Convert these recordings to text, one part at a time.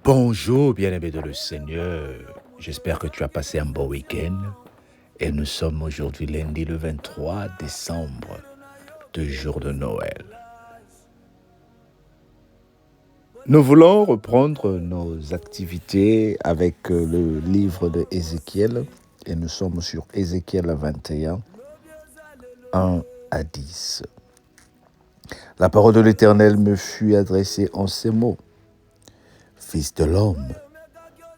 Bonjour, bien-aimé de le Seigneur. J'espère que tu as passé un bon week-end. Et nous sommes aujourd'hui lundi le 23 décembre, le jour de Noël. Nous voulons reprendre nos activités avec le livre de Ézéchiel. Et nous sommes sur Ézéchiel 21, 1 à 10. La parole de l'Éternel me fut adressée en ces mots. Fils de l'homme,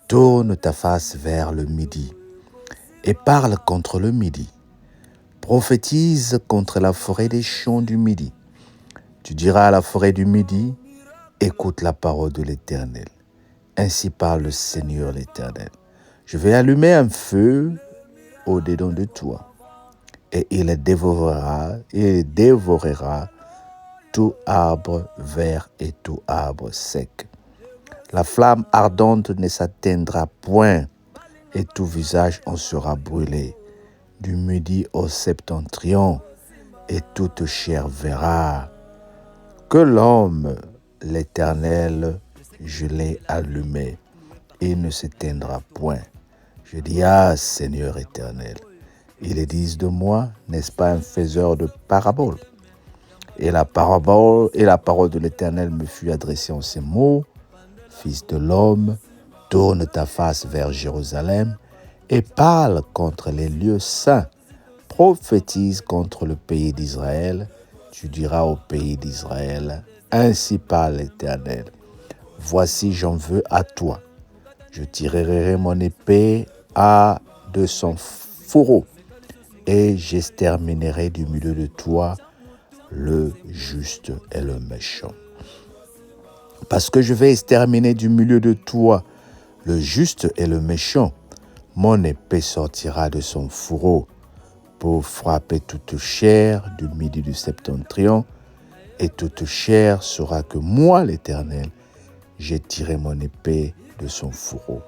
tourne ta face vers le midi et parle contre le midi. Prophétise contre la forêt des champs du midi. Tu diras à la forêt du midi, écoute la parole de l'Éternel. Ainsi parle le Seigneur l'Éternel. Je vais allumer un feu au-dedans de toi, et il dévorera tout arbre vert et tout arbre sec. La flamme ardente ne s'atteindra point, et tout visage en sera brûlé. Du midi au septentrion, et toute chair verra que l'homme, l'Éternel, je l'ai allumé, et ne s'éteindra point. Je dis, ah Seigneur éternel, ils disent de moi, n'est-ce pas un faiseur de paraboles? Et la parole de l'Éternel me fut adressée en ces mots. Fils de l'homme, tourne ta face vers Jérusalem et parle contre les lieux saints. Prophétise contre le pays d'Israël. Tu diras au pays d'Israël, ainsi parle l'Éternel. Voici, j'en veux à toi. Je tirerai mon épée de son fourreau et j'exterminerai du milieu de toi le juste et le méchant. Parce que je vais exterminer du milieu de toi le juste et le méchant, mon épée sortira de son fourreau pour frapper toute chair du midi du septentrion, et toute chair saura que moi, l'Éternel, j'ai tiré mon épée de son fourreau.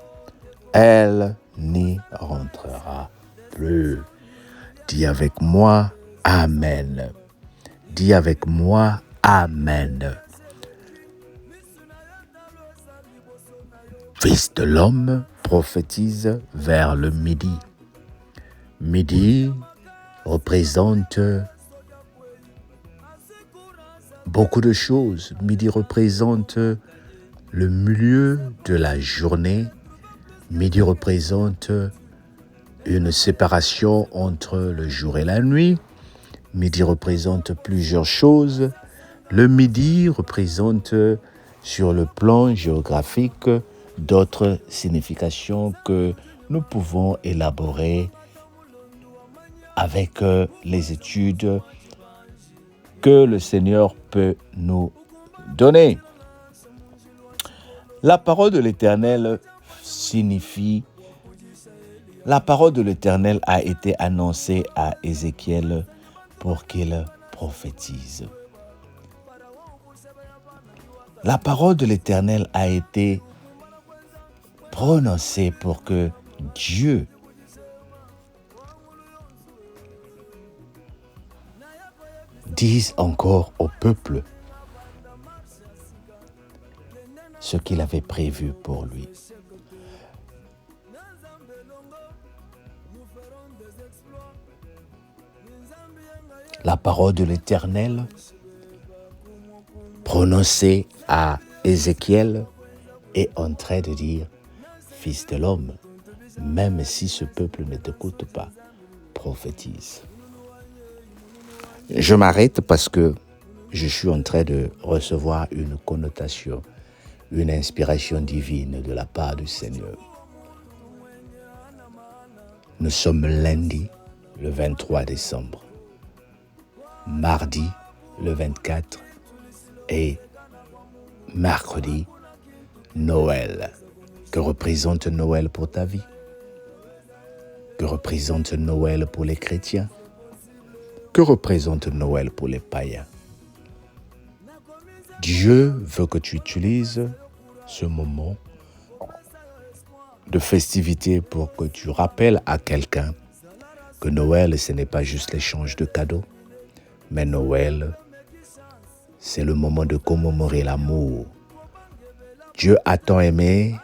Elle n'y rentrera plus. Dis avec moi, Amen. Dis avec moi, Amen. Fils de l'homme, prophétise vers le midi. Midi représente beaucoup de choses. Midi représente le milieu de la journée. Midi représente une séparation entre le jour et la nuit. Midi représente plusieurs choses. Le midi représente sur le plan géographique d'autres significations que nous pouvons élaborer avec les études que le Seigneur peut nous donner. La parole de l'Éternel signifie, la parole de l'Éternel a été annoncée à Ézéchiel pour qu'il prophétise. La parole de l'Éternel a été prononcée pour que Dieu dise encore au peuple ce qu'il avait prévu pour lui. La parole de l'Éternel prononcée à Ézéchiel est en train de dire, Fils de l'homme, même si ce peuple ne t'écoute pas, prophétise. Je m'arrête parce que je suis en train de recevoir une connotation, une inspiration divine de la part du Seigneur. Nous sommes lundi, le 23 décembre, mardi, le 24 et mercredi, Noël. Que représente Noël pour ta vie? Que représente Noël pour les chrétiens? Que représente Noël pour les païens? Dieu veut que tu utilises ce moment de festivité pour que tu rappelles à quelqu'un que Noël, ce n'est pas juste l'échange de cadeaux, mais Noël, c'est le moment de commémorer l'amour Dieu a tant aimé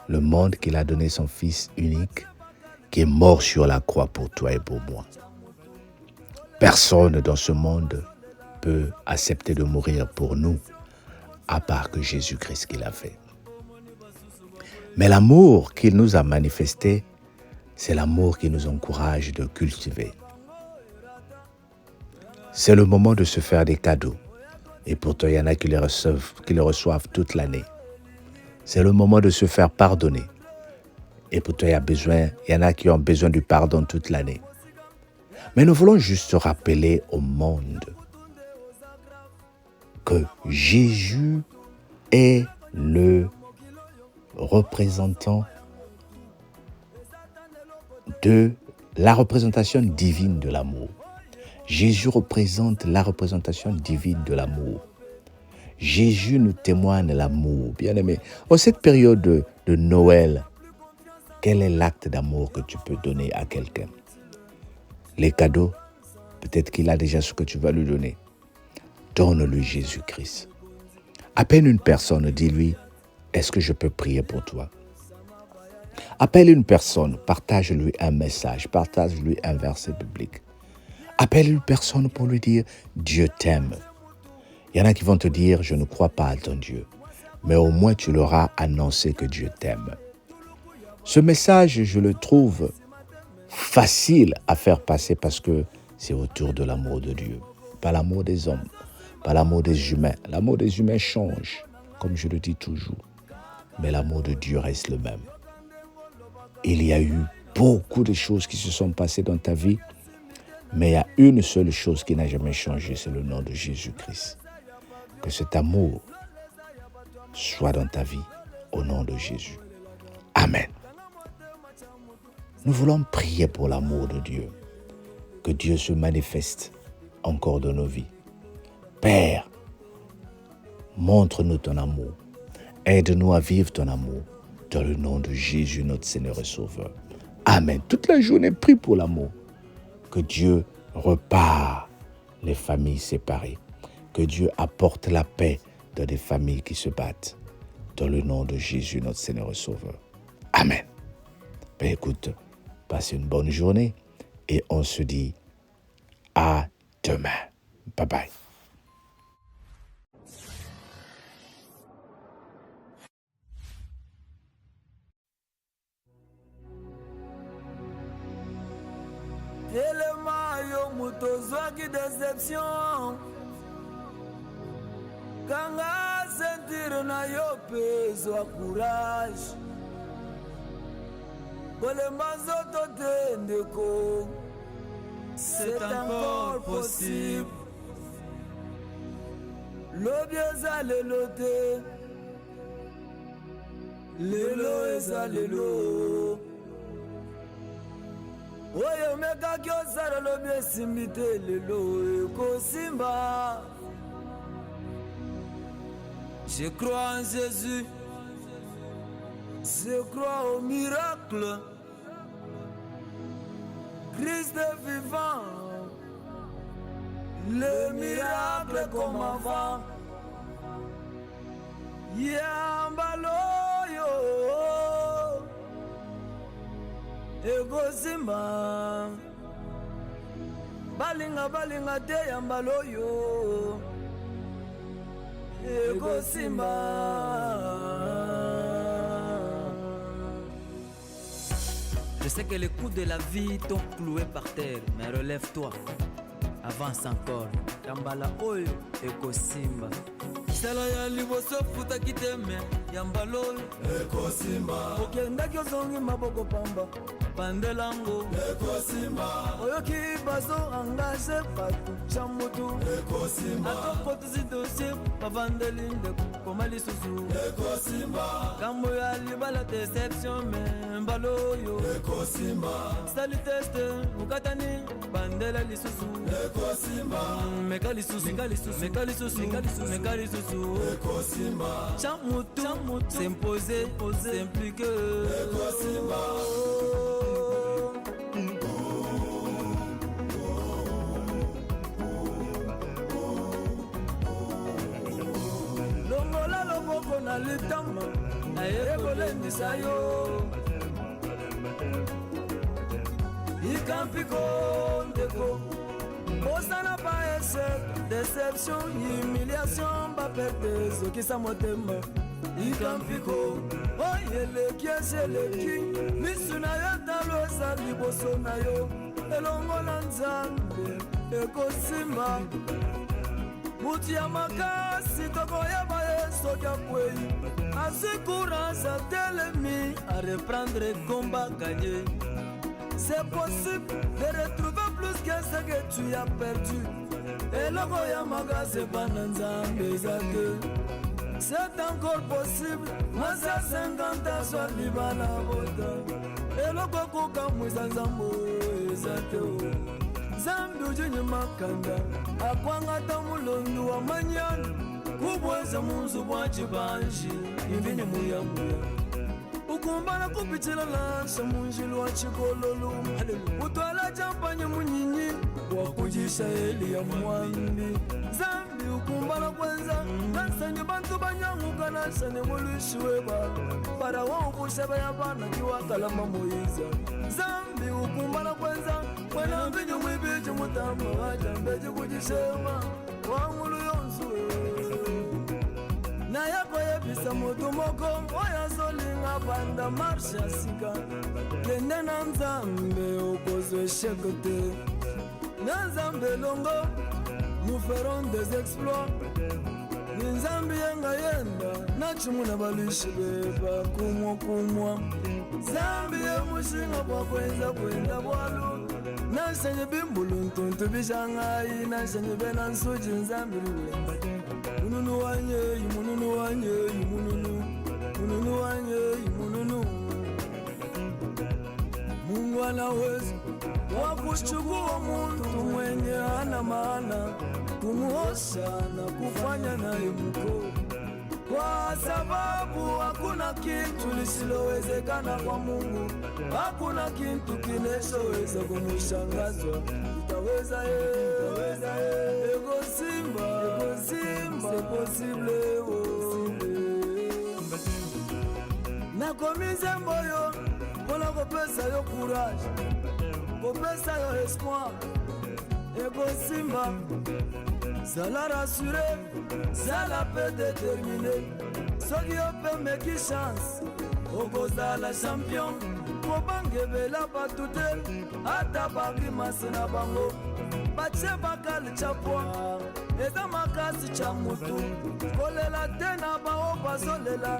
le monde qu'il a donné son Fils unique, qui est mort sur la croix pour toi et pour moi. Personne dans ce monde peut accepter de mourir pour nous, à part que Jésus-Christ qui l'a fait. Mais l'amour qu'il nous a manifesté, c'est l'amour qui nous encourage de cultiver. C'est le moment de se faire des cadeaux. Et pourtant, il y en a qui les reçoivent toute l'année. C'est le moment de se faire pardonner. Et pourtant, il y en a qui ont besoin du pardon toute l'année. Mais nous voulons juste rappeler au monde que Jésus est le représentant de la représentation divine de l'amour. Jésus représente la représentation divine de l'amour. Jésus nous témoigne l'amour. Bien-aimé, en cette période de Noël, quel est l'acte d'amour que tu peux donner à quelqu'un? Les cadeaux, peut-être qu'il a déjà ce que tu vas lui donner. Donne-lui Jésus-Christ. Appelle une personne, dis-lui, est-ce que je peux prier pour toi? Appelle une personne, partage-lui un message, partage-lui un verset biblique. Appelle une personne pour lui dire, Dieu t'aime. Il y en a qui vont te dire, je ne crois pas à ton Dieu. Mais au moins tu leur as annoncé que Dieu t'aime. Ce message, je le trouve facile à faire passer parce que c'est autour de l'amour de Dieu. Pas l'amour des hommes, pas l'amour des humains. L'amour des humains change, comme je le dis toujours. Mais l'amour de Dieu reste le même. Il y a eu beaucoup de choses qui se sont passées dans ta vie, mais il y a une seule chose qui n'a jamais changé, c'est le nom de Jésus-Christ. Que cet amour soit dans ta vie, au nom de Jésus. Amen. Nous voulons prier pour l'amour de Dieu, que Dieu se manifeste encore dans nos vies. Père, montre-nous ton amour. Aide-nous à vivre ton amour. Dans le nom de Jésus, notre Seigneur et Sauveur. Amen. Toute la journée, prie pour l'amour. Que Dieu repart les familles séparées. Que Dieu apporte la paix dans des familles qui se battent. Dans le nom de Jésus, notre Seigneur et Sauveur. Amen. Ben écoute, passe une bonne journée et on se dit à demain. Bye bye. Telema yo moto zwaki déception kanga sentir na yo peso courage kolemba zoto te ndeko c'est encore possible lobi eza lelo te lelo eza lelo oyo mekaki osala lobi esimbi te lelo ekosimba. Je crois en Jésus, je crois au miracle. Christ est vivant, le miracle comme avant. Yambaloyo ekosimba balinga te yambaloyo ekosimba. Je sais que les coups de la vie t'ont cloué par terre, mais relève-toi, avance encore. Yambala oyo ekosimba. Sala ya liboso futaki te me yambaloyo ekosimba. Okendaki ozongi maboko pamba pandelango ekosimba. Oyoki bazo engage batu chamutu ekosimba. Atokotusi dossier bavandeli ndeko koma lisusu ekosimba. Kambo ya libala déception me mbaloyo ekosimba. Sali teste ukatani bandela lisusu ekosimba. Meka lisusu meka lisusu ekosimba. Chamutu s'imposer s'impliquer ekosimba. na litama naye kolendisa yo ikampiko ndeko osana pa échec déception humiliation bapete ezokisa motema ikampiko oyeleki ezeleki misu na yo talo eza liboso na yo elongola nzambe ekosimba mutu ya makasi tokoyeba ye soki akwei azwi courage atelemi a reprendre combat gagné. C'est possible de retrouver plus que ce que tu as perdu. Eloko ya makasi bana nzambe ezate. C'est encore possible masa 50 ans soit libana bota. Eloko kokamwisa nzambo ezate o Zambi ujinye makanda akwanga tamulondu wa manyana kubweza munzu bwa chibanji imvini muya ukumbana kupitila lansa munjilu wa chikololu utwala champanye munyinyi wakujisha eli ya mwambi Zambi ukumbana kwenza nansanye bantu banyanguka nansane mulishiwe para waubusha ya bana kiwa kalama Moiza Zambi ukumbana kwenza mwena mbinyo mwibiji mutamba wajambeji kujishema wangulu yonsuwe na yako yebisa mutu moko oya zolinga banda marsha sika kende na nzambe okozwe shekete na nzambe longo nous ferons des exploits ni nzambe yenga yenda na chumuna balushi beba kumwa Zambi ye mushinga kwa kwenda bwalu Nashenye bimbulu ntuntu bishangai Nashenye bena nsuji nzambi ruwemba Mununu wanye mununu wanye mununu wanye mununu Mungu anaweza wakuchukua muntu mwenye hana maana kumuosha na kufanya naye mkoo kwa sababu hakuna kitu lisilowezekana kwa Mungu, hakuna kitu kinachoweza kumushangaza. Utaweza ego simba, c'est possible na komize mboyo pona kopesa yo courage, kopesa yo espoir, ego simba. Ça l'a rassuré, ça l'a fait déterminer. Soki ope meki chance, okoza la champion. Mobange bela batute, ata baki masina bango. Bache bakali chapwa, eza makasi cha mutu. Kolela tena bao bazolela.